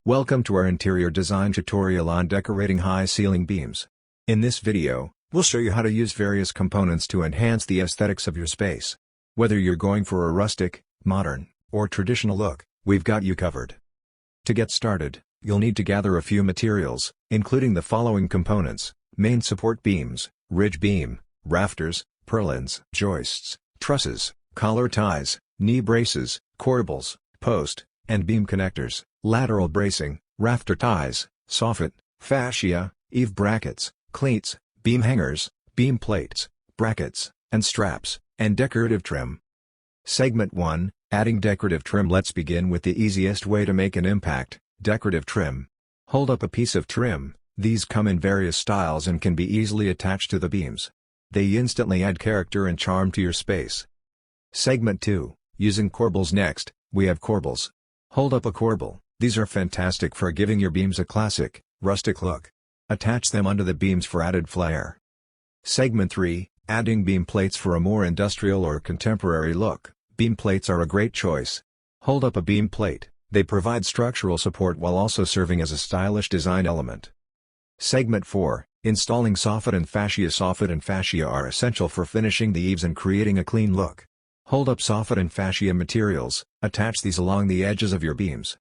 Welcome to our interior design tutorial on decorating high ceiling beams. In this video, we'll show you how to use various components to enhance the aesthetics of your space. Whether you're going for a rustic, modern, or traditional look, we've got you covered. To get started, you'll need to gather a few materials, including the following components: main support beams, ridge beam, rafters, purlins, joists, trusses, collar ties, knee braces, corbels, post, and beam connectors, lateral bracing, rafter ties, soffit, fascia, eave brackets, cleats, beam hangers, beam plates, brackets, and straps, and decorative trim. Segment 1, Adding decorative trim. Let's begin with the easiest way to make an impact, decorative trim. Hold up a piece of trim. These come in various styles and can be easily attached to the beams. They instantly add character and charm to your space. Segment 2, Using corbels. Next, we have corbels. Hold up a corbel. These are fantastic for giving your beams a classic, rustic look. Attach them under the beams for added flair. Segment 3, Adding beam plates for a more industrial or contemporary look. Beam plates are a great choice. Hold up a beam plate. They provide structural support while also serving as a stylish design element. Segment 4, Installing soffit and fascia. Soffit and fascia are essential for finishing the eaves and creating a clean look. Hold up soffit and fascia materials, attach these along the edges of your beams.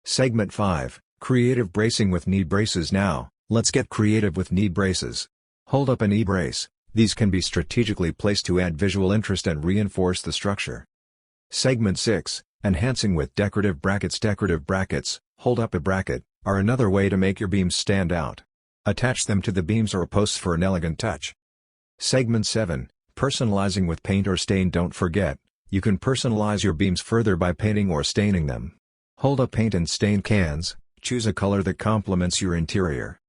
Segment 5, Creative bracing with knee braces. Now, let's get creative with knee braces. Hold up a knee brace. These can be strategically placed to add visual interest and reinforce the structure. Segment 6, Enhancing with decorative brackets. Decorative brackets, hold up a bracket, are another way to make your beams stand out. Attach them to the beams or posts for an elegant touch. Segment 7, Personalizing with paint or stain. Don't forget, you can personalize your beams further by painting or staining them. Hold up paint and stain cans, choose a color that complements your interior.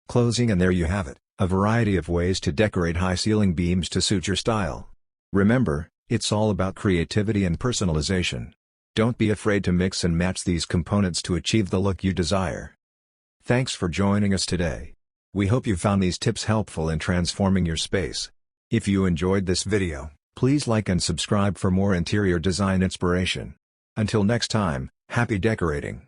Closing, and there you have it, a variety of ways to decorate high ceiling beams to suit your style. Remember, it's all about creativity and personalization. Don't be afraid to mix and match these components to achieve the look you desire. Thanks for joining us today. We hope you found these tips helpful in transforming your space. If you enjoyed this video, please like and subscribe for more interior design inspiration. Until next time, happy decorating!